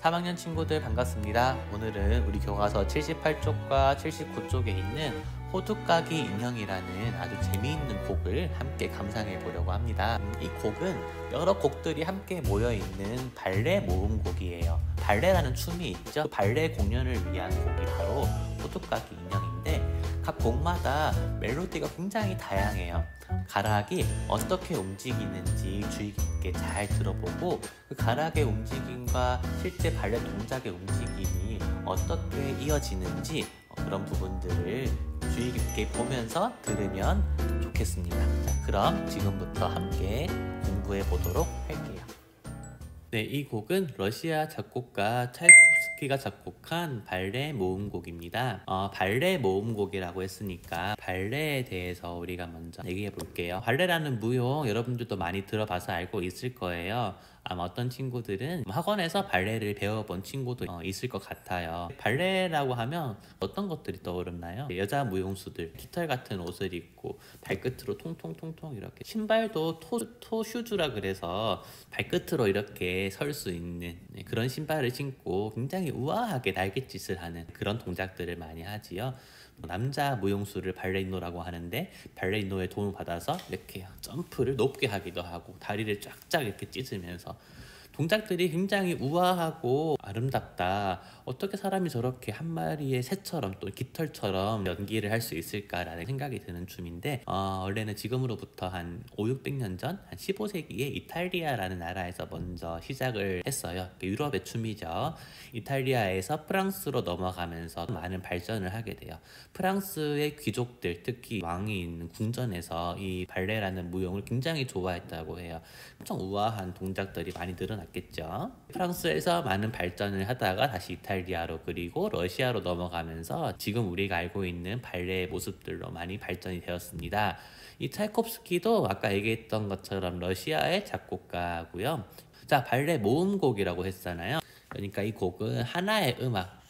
3학년 친구들 반갑습니다. 오늘은 우리 교과서 78쪽과 79쪽에 있는 호두까기 인형이라는 아주 재미있는 곡을 함께 감상해 보려고 합니다. 이 곡은 여러 곡들이 함께 모여있는 발레 모음곡이에요. 발레라는 춤이 있죠. 발레 공연을 위한 곡이 바로 호두까기 인형인데 각 곡마다 멜로디가 굉장히 다양해요. 가락이 어떻게 움직이는지 주의 깊게 잘 들어보고 그 가락의 움직임과 실제 발레 동작의 움직임이 어떻게 이어지는지 그런 부분들을 주의 깊게 보면서 들으면 좋겠습니다. 자, 그럼 지금부터 함께 공부해 보도록 할게요. 네, 이 곡은 러시아 작곡가 차이콥스키가 작곡한 발레 모음곡입니다. 발레 모음곡이라고 했으니까 발레에 대해서 우리가 먼저 얘기해 볼게요. 발레라는 무용 여러분들도 많이 들어봐서 알고 있을 거예요. 아마 어떤 친구들은 학원에서 발레를 배워본 친구도 있을 것 같아요. 발레라고 하면 어떤 것들이 떠오르나요? 여자 무용수들 깃털 같은 옷을 입고 발끝으로 통통통통 이렇게 신발도 토 슈즈라 그래서 발끝으로 이렇게 설 수 있는 그런 신발을 신고 굉장히 우아하게 날갯짓을 하는 그런 동작들을 많이 하지요. 남자 무용수를 발레리노라고 하는데 발레리노의 도움을 받아서 이렇게 점프를 높게 하기도 하고 다리를 쫙쫙 이렇게 찢으면서 동작들이 굉장히 우아하고 아름답다. 어떻게 사람이 저렇게 한 마리의 새처럼 또 깃털처럼 연기를 할 수 있을까라는 생각이 드는 춤인데 원래는 지금으로부터 한 500~600년 전, 한 15세기에 이탈리아라는 나라에서 먼저 시작을 했어요. 유럽의 춤이죠. 이탈리아에서 프랑스로 넘어가면서 많은 발전을 하게 돼요. 프랑스의 귀족들, 특히 왕이 있는 궁전에서 이 발레라는 무용을 굉장히 좋아했다고 해요. 엄청 우아한 동작들이 많이 늘어났겠죠. 프랑스에서 많은 발전을 하다가 다시 이탈리아로 그리고 러시아로 넘어가면서 지금 우리가 알고 있는 발레의 모습들로 많이 발전이 되었습니다. 이 차이콥스키도 아까 얘기했던 것처럼 러시아의 작곡가고요. 자, 발레 모음곡이라고 했잖아요. 그러니까 이 곡은 하나의 음악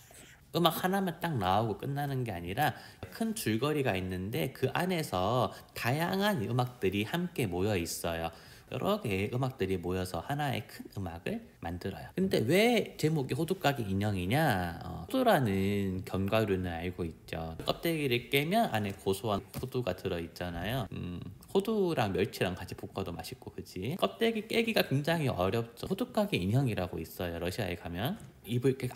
하나만 딱 나오고 끝나는 게 아니라 큰 줄거리가 있는데 그 안에서 다양한 음악들이 함께 모여 있어요. 여러 개의 음악들이 모여서 하나의 큰 음악을 만들어요. 근데 왜 제목이 호두까기 인형이냐? 호두라는 견과류는 알고 있죠. 껍데기를 깨면 안에 고소한 호두가 들어있잖아요. 호두랑 멸치랑 같이 볶아도 맛있고, 그치? 껍데기 깨기가 굉장히 어렵죠. 호두까기 인형이라고 있어요. 러시아에 가면 입을 이렇게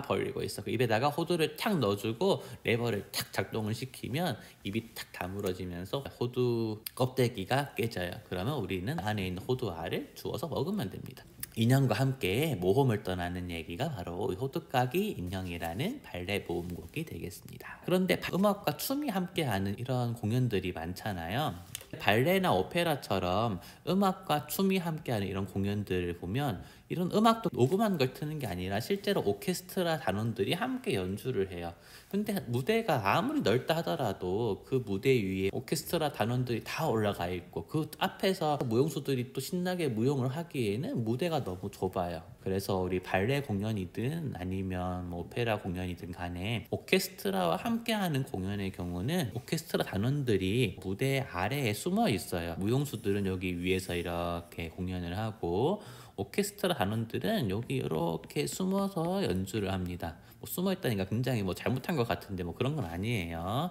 벌리고 있어. 그 입에다가 호두를 탁 넣어주고 레버를 탁 작동을 시키면 입이 탁 다물어지면서 호두 껍데기가 깨져요. 그러면 우리는 안에 있는 호두알을 주워서 먹으면 됩니다. 인형과 함께 모험을 떠나는 얘기가 바로 호두까기 인형이라는 발레 모음곡이 되겠습니다. 그런데 음악과 춤이 함께하는 이런 공연들이 많잖아요. 발레나 오페라처럼 음악과 춤이 함께하는 이런 공연들을 보면 이런 음악도 녹음한 걸 트는 게 아니라 실제로 오케스트라 단원들이 함께 연주를 해요. 근데 무대가 아무리 넓다 하더라도 그 무대 위에 오케스트라 단원들이 다 올라가 있고 그 앞에서 무용수들이 또 신나게 무용을 하기에는 무대가 너무 좁아요. 그래서 우리 발레 공연이든 아니면 오페라 공연이든 간에 오케스트라와 함께하는 공연의 경우는 오케스트라 단원들이 무대 아래에 숨어 있어요. 무용수들은 여기 위에서 이렇게 공연을 하고 오케스트라 단원들은 여기 이렇게 숨어서 연주를 합니다. 숨어 있다니까 굉장히 잘못한 것 같은데 그런 건 아니에요.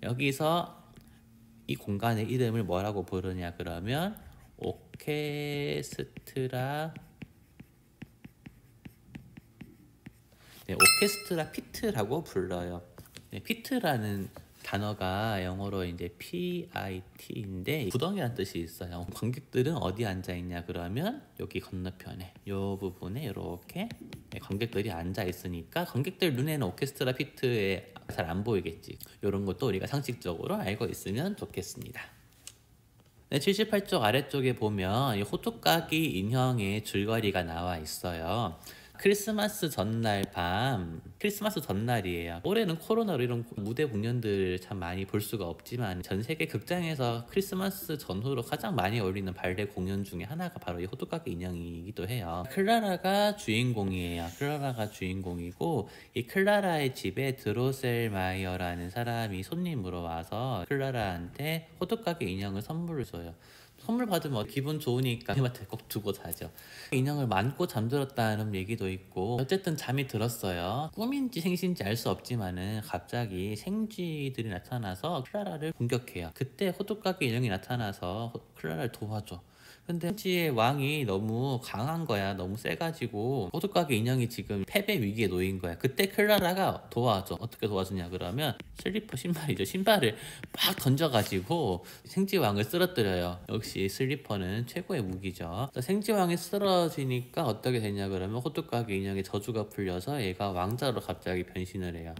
여기서 이 공간의 이름을 뭐라고 부르냐 그러면 오케스트라 피트라고 불러요. 피트라는 단어가 영어로 이제 PIT인데 구덩이라는 뜻이 있어요. 관객들은 어디 앉아 있냐 그러면 여기 건너편에 이 부분에 이렇게 관객들이 앉아 있으니까 관객들 눈에는 오케스트라 피트에 잘 안 보이겠지. 이런 것도 우리가 상식적으로 알고 있으면 좋겠습니다. 네, 78쪽 아래쪽에 보면 이 호두까기 인형의 줄거리가 나와 있어요. 크리스마스 전날이에요. 올해는 코로나로 이런 무대 공연들 참 많이 볼 수가 없지만 전 세계 극장에서 크리스마스 전후로 가장 많이 올리는 발레 공연 중에 하나가 바로 이 호두까기 인형이기도 해요. 클라라가 주인공이고 이 클라라의 집에 드로셀마이어라는 사람이 손님으로 와서 클라라한테 호두까기 인형을 선물을 줘요. 선물 받으면 기분 좋으니까 이마트에 꼭 두고 자죠. 인형을 만고 잠들었다는 얘기도 있고 어쨌든 잠이 들었어요. 꿈인지 생시인지 알 수 없지만은 갑자기 생쥐들이 나타나서 클라라를 공격해요. 그때 호두까기 인형이 나타나서 클라라를 도와줘. 근데 생쥐의 왕이 너무 강한 거야. 너무 세가지고 호두까기 인형이 지금 패배 위기에 놓인 거야. 그때 클라라가 도와줘. 어떻게 도와주냐 그러면 슬리퍼 신발이죠. 신발을 막 던져가지고 생쥐왕을 쓰러뜨려요. 역시 슬리퍼는 최고의 무기죠. 생쥐왕이 쓰러지니까 어떻게 되냐 그러면 호두까기 인형의 저주가 풀려서 얘가 왕자로 갑자기 변신을 해요.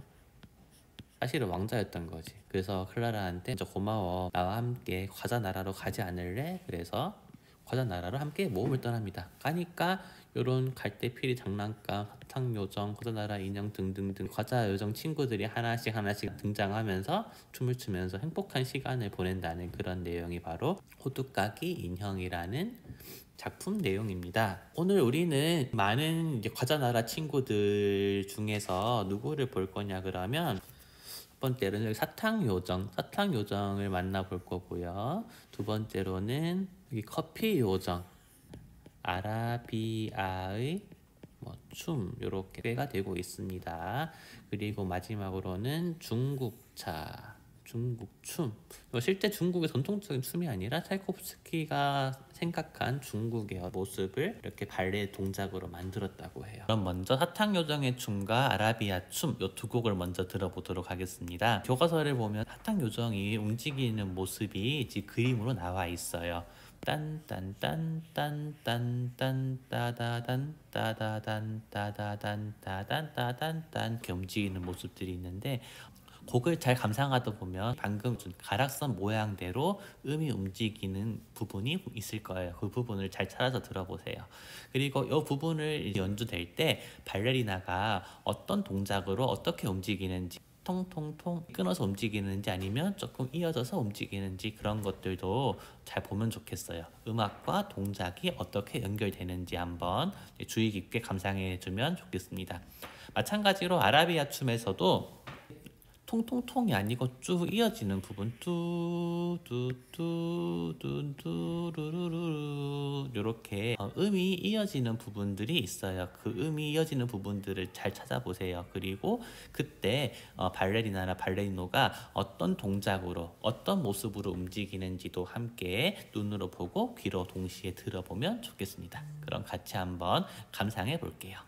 사실은 왕자였던 거지. 그래서 클라라한테 진짜 고마워. 나와 함께 과자 나라로 가지 않을래? 그래서 과자 나라로 함께 모험을 떠납니다. 가니까 요런 갈대피리 장난감, 사탕요정, 과자 나라 인형 등등등 과자 요정 친구들이 하나씩 등장하면서 춤을 추면서 행복한 시간을 보낸다는 그런 내용이 바로 호두까기 인형이라는 작품 내용입니다. 오늘 우리는 많은 이제 과자 나라 친구들 중에서 누구를 볼 거냐 그러면 첫 번째로는 여기 사탕요정을 만나볼 거고요. 두 번째로는 여기 커피 요정, 아라비아의 춤 이렇게 꾀가 되고 있습니다. 그리고 마지막으로는 중국차, 중국춤. 실제 중국의 전통적인 춤이 아니라 차이코프스키가 생각한 중국의 모습을 이렇게 발레 동작으로 만들었다고 해요. 그럼 먼저 사탕요정의 춤과 아라비아 춤 이 두 곡을 먼저 들어보도록 하겠습니다. 교과서를 보면 사탕요정이 움직이는 모습이 지금 그림으로 나와 있어요. 딴딴딴딴딴딴 따다단 따다단 따다단 따단따단딴 이렇게 움직이는 모습들이 있는데 곡을 잘 감상하다 보면 방금 가락선 모양대로 음이 움직이는 부분이 있을 거예요. 그 부분을 잘 찾아서 들어보세요. 그리고 이 부분을 연주될 때 발레리나가 어떤 동작으로 어떻게 움직이는지 통통통 끊어서 움직이는지 아니면 조금 이어져서 움직이는지 그런 것들도 잘 보면 좋겠어요. 음악과 동작이 어떻게 연결되는지 한번 주의 깊게 감상해 주면 좋겠습니다. 마찬가지로 아라비아 춤에서도 통통통이 아니고 쭉 이어지는 부분 뚜뚜뚜뚜루루루 이렇게 음이 이어지는 부분들이 있어요. 그 음이 이어지는 부분들을 잘 찾아보세요. 그리고 그때 발레리나나 발레리노가 어떤 동작으로 어떤 모습으로 움직이는지도 함께 눈으로 보고 귀로 동시에 들어보면 좋겠습니다. 그럼 같이 한번 감상해 볼게요.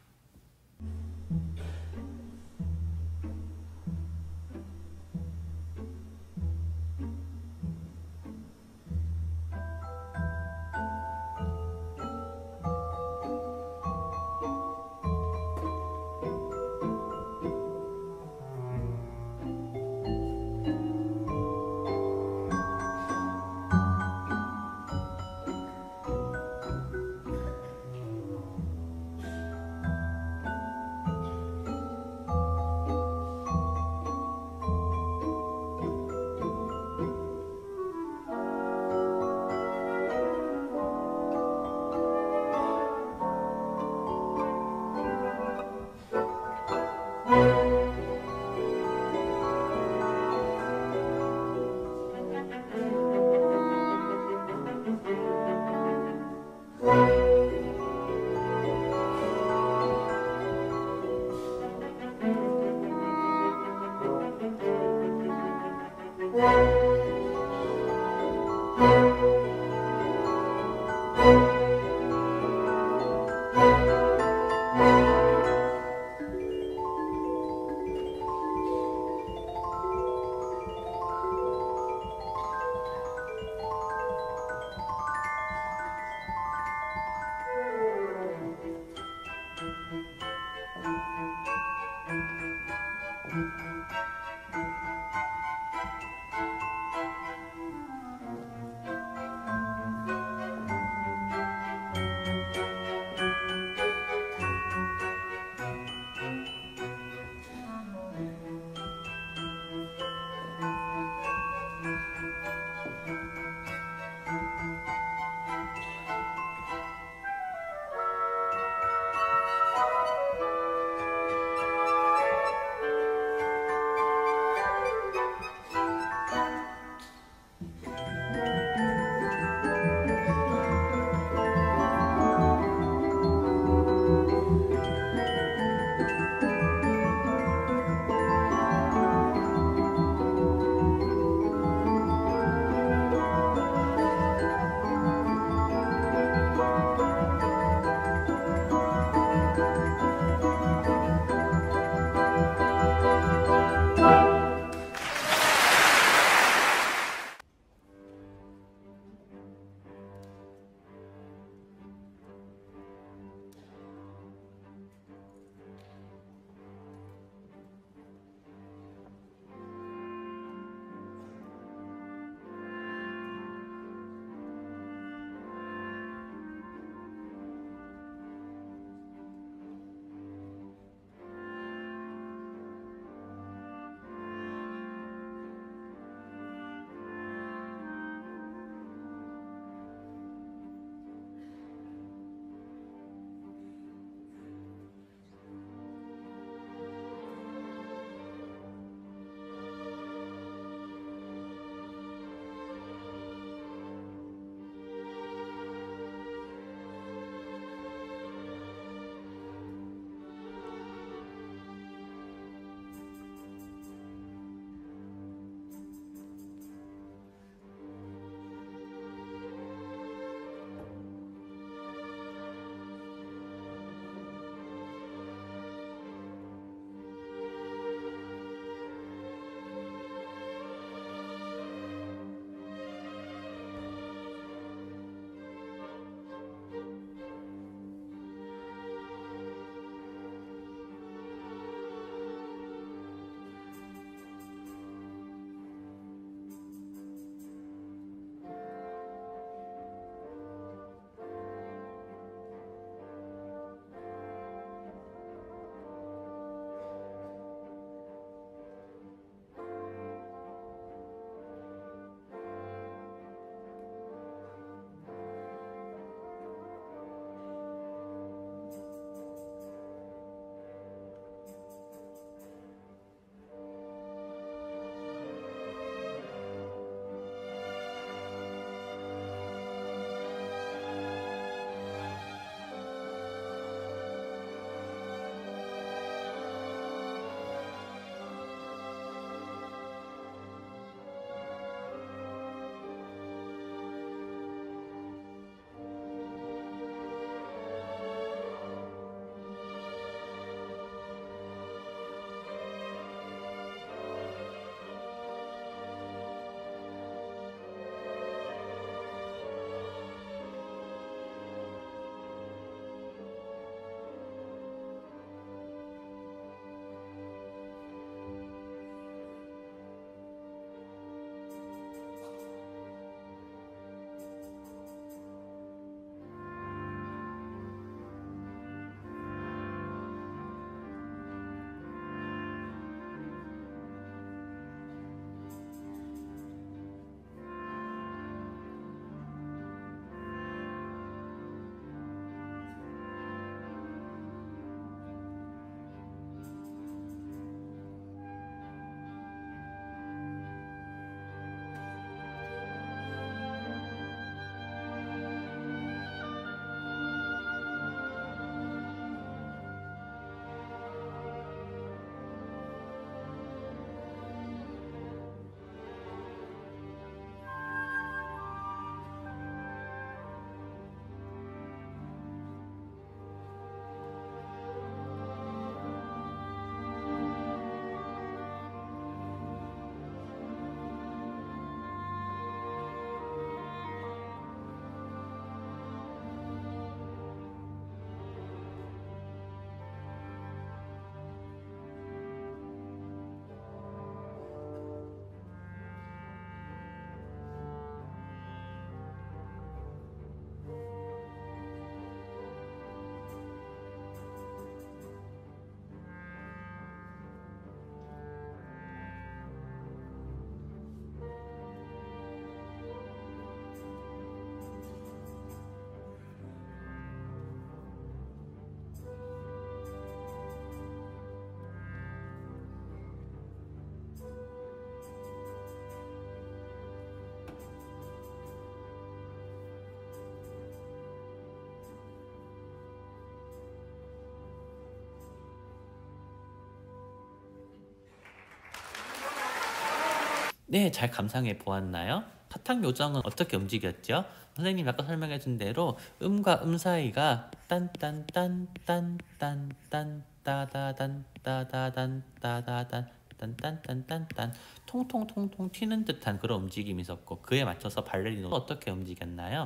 네, 잘 감상해 보았나요? 사탕 요정은 어떻게 움직였죠? 선생님이 아까 설명해 준 대로 음과 음 사이가 딴딴딴딴딴딴 따다단 따다단 따다단 딴딴딴딴딴 통통통통 튀는 듯한 그런 움직임이 있었고, 그에 맞춰서 발레리노는 어떻게 움직였나요?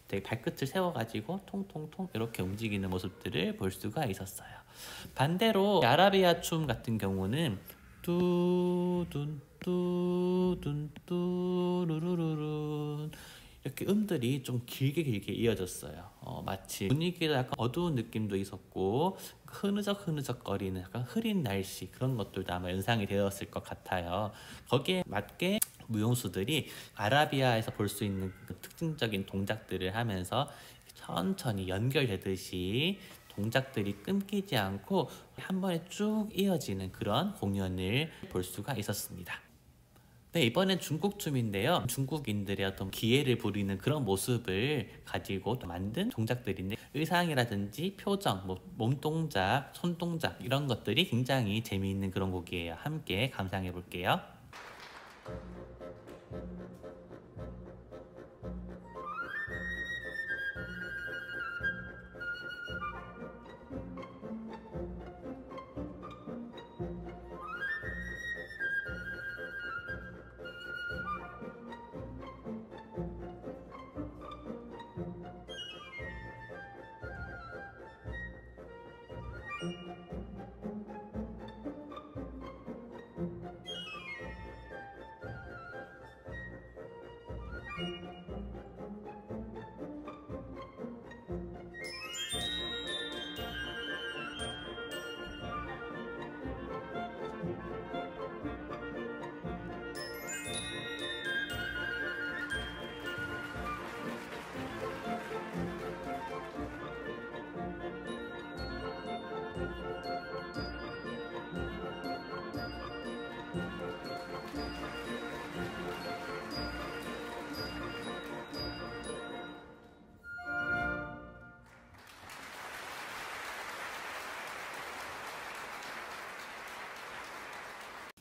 되게 발끝을 세워가지고 통통통 이렇게 움직이는 모습들을 볼 수가 있었어요. 반대로 아라비아 춤 같은 경우는 뚜둔 뚜둔 뚜루루루룬 이렇게 음들이 좀 길게 이어졌어요. 마치 분위기가 약간 어두운 느낌도 있었고 흐느적거리는 약간 흐린 날씨, 그런 것들도 아마 연상이 되었을 것 같아요. 거기에 맞게 무용수들이 아라비아에서 볼 수 있는 그 특징적인 동작들을 하면서 천천히 연결되듯이 동작들이 끊기지 않고 한 번에 쭉 이어지는 그런 공연을 볼 수가 있었습니다. 네, 이번엔 중국 춤인데요. 중국인들의 어떤 기회를 부리는 그런 모습을 가지고 만든 동작들인데, 의상이라든지 표정, 몸동작, 손동작 이런 것들이 굉장히 재미있는 그런 곡이에요. 함께 감상해 볼게요.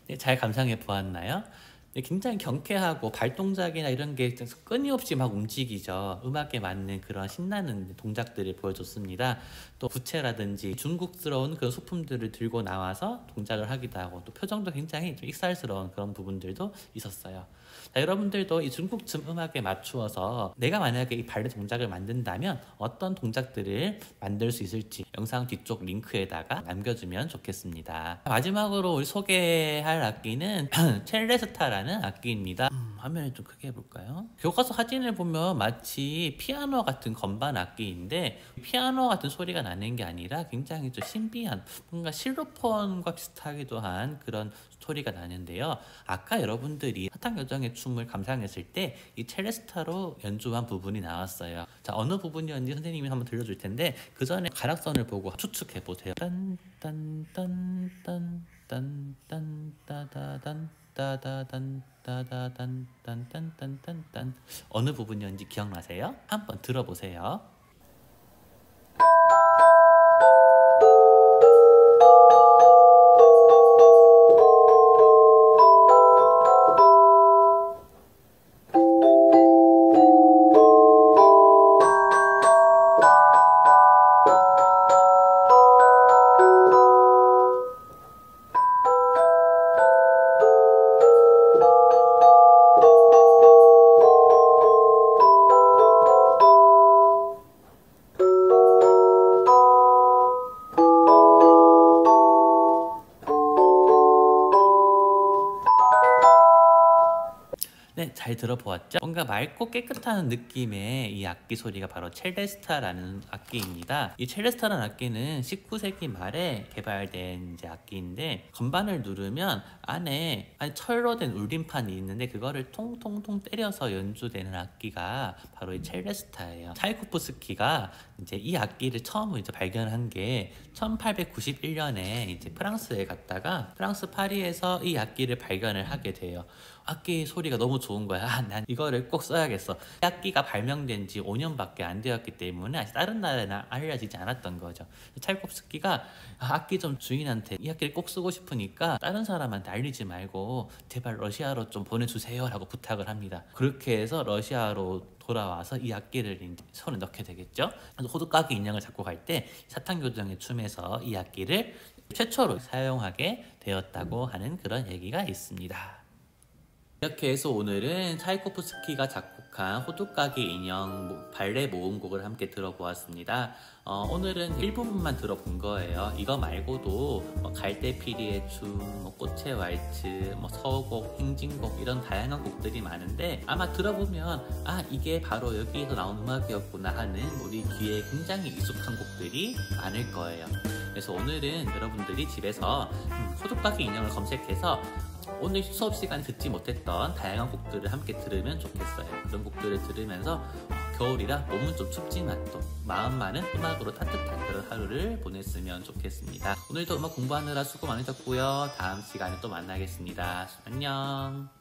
네, 잘 감상해 보았나요? 네, 굉장히 경쾌하고 발동작이나 이런 게 끊임없이 막 움직이죠. 음악에 맞는 그런 신나는 동작들을 보여줬습니다. 또 부채라든지 중국스러운 그런 소품들을 들고 나와서 동작을 하기도 하고, 또 표정도 굉장히 좀 익살스러운 그런 부분들도 있었어요. 자, 여러분들도 이 중국춤 음악에 맞추어서 내가 만약에 이 발레 동작을 만든다면 어떤 동작들을 만들 수 있을지 영상 뒤쪽 링크에다가 남겨주면 좋겠습니다. 마지막으로 우리 소개할 악기는 첼레스타라는 악기입니다. 화면을 좀 크게 해볼까요? 교과서 사진을 보면 마치 피아노 같은 건반 악기인데, 피아노 같은 소리가 나는 게 아니라 굉장히 좀 신비한, 뭔가 실로폰과 비슷하기도 한 그런 소리가 나는데요. 아까 여러분들이 사탕요정의 춤을 감상했을 때 이 첼레스타로 연주한 부분이 나왔어요. 자, 어느 부분이었는지 선생님이 한번 들려줄 텐데, 그 전에 가락선을 보고 추측해 보세요. 딴딴딴딴딴딴딴 따다단 따다단 따다단 딴딴딴딴딴, 어느 부분이었는지 기억나세요? 한번 들어보세요. 네, 잘 들어보았죠? 뭔가 맑고 깨끗한 느낌의 이 악기 소리가 바로 첼레스타라는 악기입니다. 이 첼레스타라는 악기는 19세기 말에 개발된 이제 악기인데, 건반을 누르면 안에 철로 된 울림판이 있는데, 그거를 통통통 때려서 연주되는 악기가 바로 이 첼레스타예요. 차이코프스키가 이제 이 악기를 처음으로 이제 발견한 게 1891년에 이제 프랑스에 갔다가 프랑스 파리에서 이 악기를 발견을 하게 돼요. 악기 소리가 너무 좋은 거야. 난 이거를 꼭 써야겠어. 이 악기가 발명된 지 5년밖에 안 되었기 때문에 아직 다른 나라에는 알려지지 않았던 거죠. 차이콥스키가 악기점 주인한테 이 악기를 꼭 쓰고 싶으니까 다른 사람한테 알리지 말고 제발 러시아로 좀 보내주세요 라고 부탁을 합니다. 그렇게 해서 러시아로 돌아와서 이 악기를 이제 손에 넣게 되겠죠. 그래서 호두까기 인형을 잡고 갈 때 사탕교정의 춤에서 이 악기를 최초로 사용하게 되었다고 하는 그런 얘기가 있습니다. 이렇게 해서 오늘은 차이코프스키가 작곡한 호두까기 인형 발레 모음곡을 함께 들어보았습니다. 오늘은 일부분만 들어본 거예요. 이거 말고도 갈대피리의 춤, 꽃의 왈츠, 서곡, 행진곡 이런 다양한 곡들이 많은데 아마 들어보면 이게 바로 여기에서 나온 음악이었구나 하는 우리 귀에 굉장히 익숙한 곡들이 많을 거예요. 그래서 오늘은 여러분들이 집에서 호두까기 인형을 검색해서 오늘 수업 시간 듣지 못했던 다양한 곡들을 함께 들으면 좋겠어요. 그런 곡들을 들으면서 겨울이라 몸은 좀 춥지만 또 마음만은 음악으로 따뜻한 그런 하루를 보냈으면 좋겠습니다. 오늘도 음악 공부하느라 수고 많으셨고요. 다음 시간에 또 만나겠습니다. 안녕.